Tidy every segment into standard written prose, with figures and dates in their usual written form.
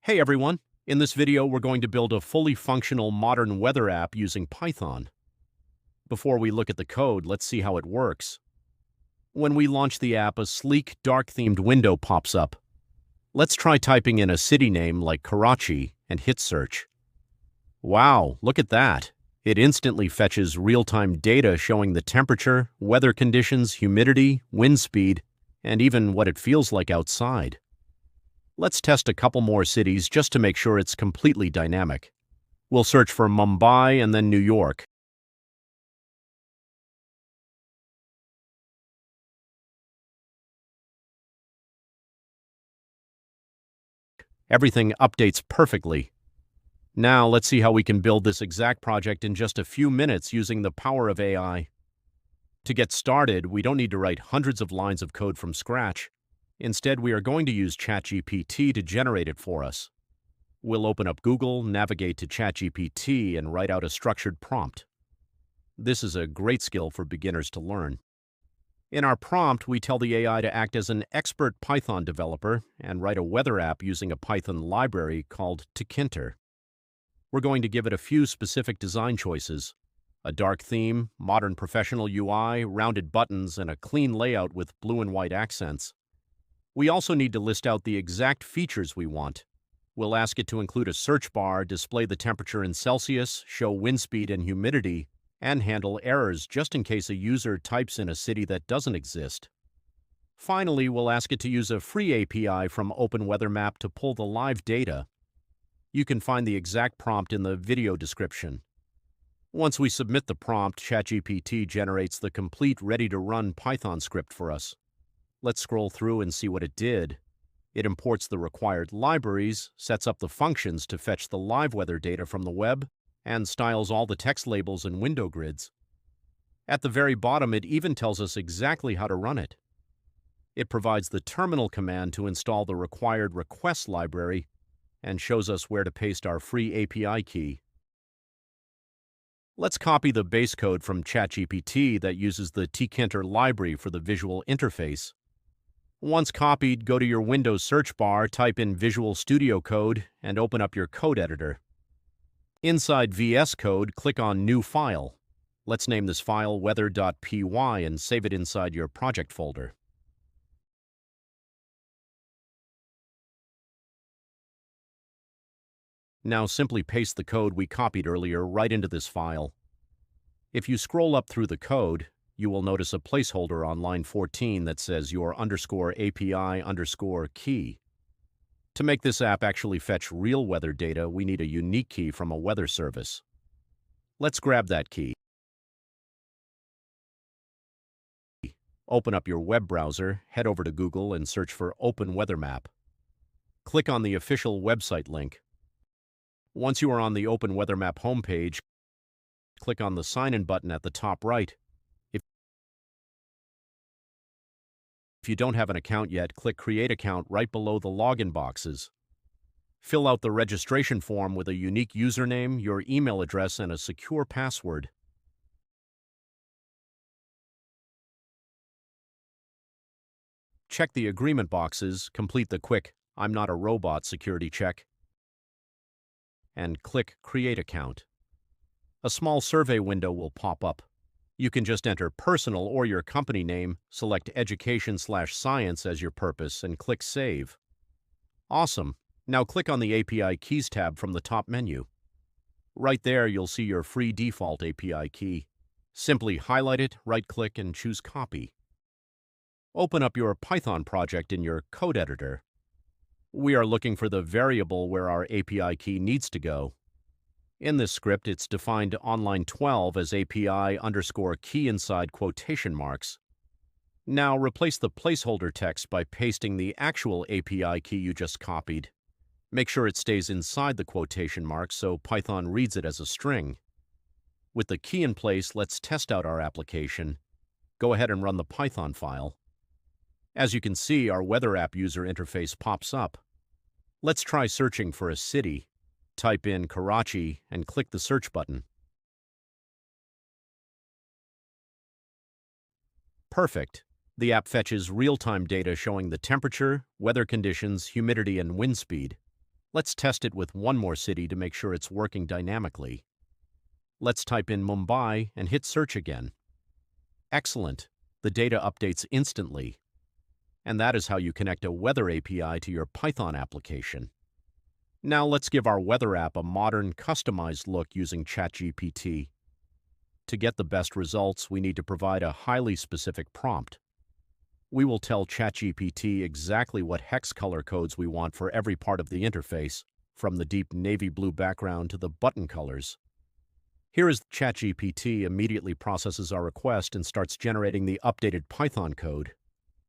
Hey everyone! In this video, we're going to build a fully functional modern weather app using Python. Before we look at the code, let's see how it works. When we launch the app, a sleek, dark-themed window pops up. Let's try typing in a city name like Karachi and hit search. Wow, look at that! It instantly fetches real-time data showing the temperature, weather conditions, humidity, wind speed, and even what it feels like outside. Let's test a couple more cities just to make sure it's completely dynamic. We'll search for Mumbai and then New York. Everything updates perfectly. Now let's see how we can build this exact project in just a few minutes using the power of AI. To get started, we don't need to write hundreds of lines of code from scratch. Instead, we are going to use ChatGPT to generate it for us. We'll open up Google, navigate to ChatGPT, and write out a structured prompt. This is a great skill for beginners to learn. In our prompt, we tell the AI to act as an expert Python developer and write a weather app using a Python library called Tkinter. We're going to give it a few specific design choices: a dark theme, modern professional UI, rounded buttons, and a clean layout with blue and white accents. We also need to list out the exact features we want. We'll ask it to include a search bar, display the temperature in Celsius, show wind speed and humidity, and handle errors just in case a user types in a city that doesn't exist. Finally, we'll ask it to use a free API from OpenWeatherMap to pull the live data. You can find the exact prompt in the video description. Once we submit the prompt, ChatGPT generates the complete ready-to-run Python script for us. Let's scroll through and see what it did. It imports the required libraries, sets up the functions to fetch the live weather data from the web, and styles all the text labels and window grids. At the very bottom, it even tells us exactly how to run it. It provides the terminal command to install the required request library and shows us where to paste our free API key. Let's copy the base code from ChatGPT that uses the Tkinter library for the visual interface. Once copied, go to your Windows search bar, type in Visual Studio Code, and open up your code editor. Inside VS Code, click on New File. Let's name this file weather.py and save it inside your project folder. Now simply paste the code we copied earlier right into this file. If you scroll up through the code, you will notice a placeholder on line 14 that says your _API_key. To make this app actually fetch real weather data, we need a unique key from a weather service. Let's grab that key. Open up your web browser, head over to Google, and search for OpenWeatherMap. Click on the official website link. Once you are on the OpenWeatherMap homepage, click on the Sign In button at the top right. If you don't have an account yet, click Create Account right below the login boxes. Fill out the registration form with a unique username, your email address, and a secure password. Check the agreement boxes, complete the quick "I'm not a robot" security check, and click Create Account. A small survey window will pop up. You can just enter personal or your company name, select education/science as your purpose, and click Save. Awesome! Now click on the API Keys tab from the top menu. Right there, you'll see your free default API key. Simply highlight it, right-click, and choose Copy. Open up your Python project in your code editor. We are looking for the variable where our API key needs to go. In this script, it's defined on line 12 as API_key inside quotation marks. Now replace the placeholder text by pasting the actual API key you just copied. Make sure it stays inside the quotation marks so Python reads it as a string. With the key in place, let's test out our application. Go ahead and run the Python file. As you can see, our weather app user interface pops up. Let's try searching for a city. Type in Karachi and click the search button. Perfect. The app fetches real-time data showing the temperature, weather conditions, humidity, and wind speed. Let's test it with one more city to make sure it's working dynamically. Let's type in Mumbai and hit search again. Excellent. The data updates instantly. And that is how you connect a weather API to your Python application. Now let's give our weather app a modern, customized look using ChatGPT. To get the best results, we need to provide a highly specific prompt. We will tell ChatGPT exactly what hex color codes we want for every part of the interface, from the deep navy blue background to the button colors. Here is ChatGPT immediately processes our request and starts generating the updated Python code.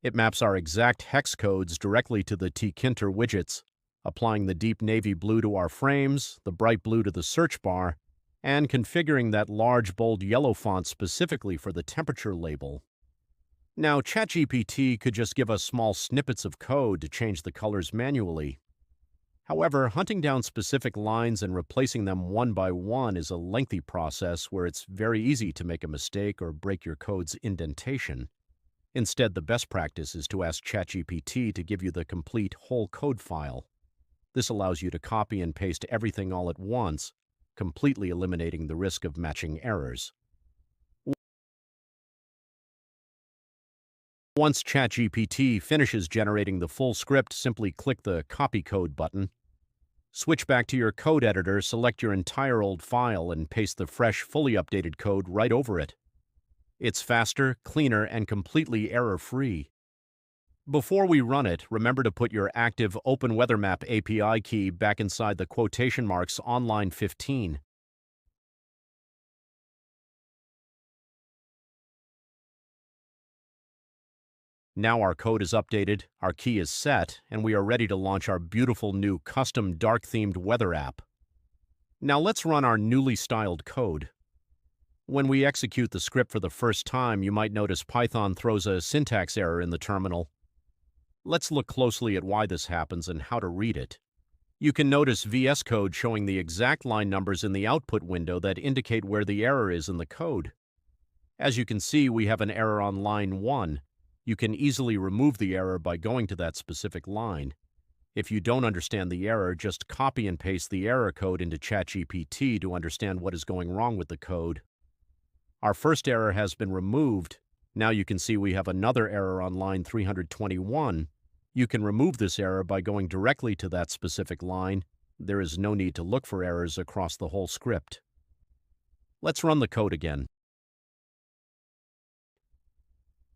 It maps our exact hex codes directly to the Tkinter widgets, applying the deep navy blue to our frames, the bright blue to the search bar, and configuring that large, bold yellow font specifically for the temperature label. Now, ChatGPT could just give us small snippets of code to change the colors manually. However, hunting down specific lines and replacing them one by one is a lengthy process where it's very easy to make a mistake or break your code's indentation. Instead, the best practice is to ask ChatGPT to give you the complete whole code file. This allows you to copy and paste everything all at once, completely eliminating the risk of matching errors. Once ChatGPT finishes generating the full script, simply click the Copy Code button. Switch back to your code editor, select your entire old file, and paste the fresh, fully updated code right over it. It's faster, cleaner, and completely error-free. Before we run it, remember to put your active OpenWeatherMap API key back inside the quotation marks on line 15. Now our code is updated, our key is set, and we are ready to launch our beautiful new custom dark-themed weather app. Now let's run our newly styled code. When we execute the script for the first time, you might notice Python throws a syntax error in the terminal. Let's look closely at why this happens and how to read it. You can notice VS Code showing the exact line numbers in the output window that indicate where the error is in the code. As you can see, we have an error on line 1. You can easily remove the error by going to that specific line. If you don't understand the error, just copy and paste the error code into ChatGPT to understand what is going wrong with the code. Our first error has been removed. Now you can see we have another error on line 321. You can remove this error by going directly to that specific line. There is no need to look for errors across the whole script. Let's run the code again.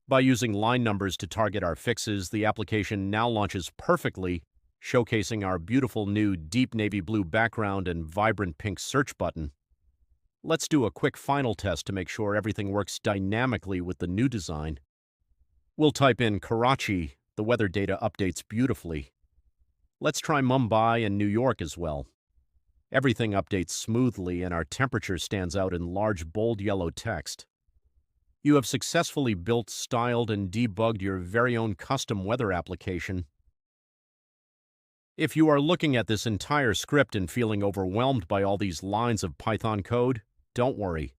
By using line numbers to target our fixes, the application now launches perfectly, showcasing our beautiful new deep navy blue background and vibrant pink search button. Let's do a quick final test to make sure everything works dynamically with the new design. We'll type in Karachi. The weather data updates beautifully. Let's try Mumbai and New York as well. Everything updates smoothly and our temperature stands out in large, bold yellow text. You have successfully built, styled, and debugged your very own custom weather application. If you are looking at this entire script and feeling overwhelmed by all these lines of Python code, don't worry.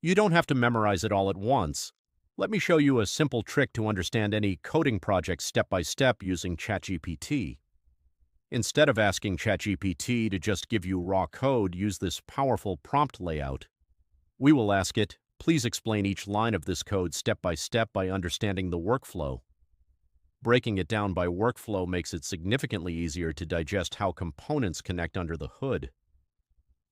You don't have to memorize it all at once. Let me show you a simple trick to understand any coding project step by step using ChatGPT. Instead of asking ChatGPT to just give you raw code, use this powerful prompt layout. We will ask it, please explain each line of this code step by understanding the workflow. Breaking it down by workflow makes it significantly easier to digest how components connect under the hood.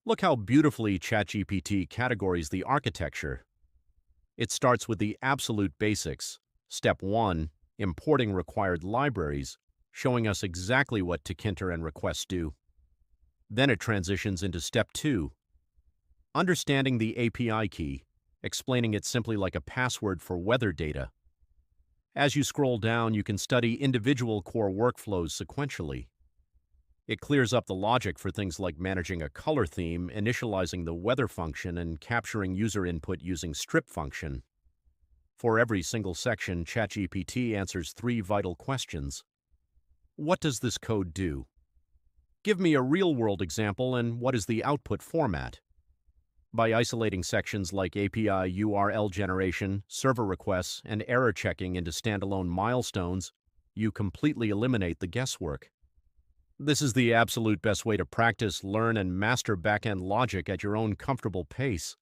Look how beautifully ChatGPT categorizes the architecture. It starts with the absolute basics. Step 1, importing required libraries, showing us exactly what Tkinter and requests do. Then it transitions into Step 2, understanding the API key, explaining it simply like a password for weather data. As you scroll down, you can study individual core workflows sequentially. It clears up the logic for things like managing a color theme, initializing the weather function, and capturing user input using strip function. For every single section, ChatGPT answers 3 vital questions. What does this code do? Give me a real-world example, and what is the output format? By isolating sections like API URL generation, server requests, and error checking into standalone milestones, you completely eliminate the guesswork. This is the absolute best way to practice, learn, and master backend logic at your own comfortable pace.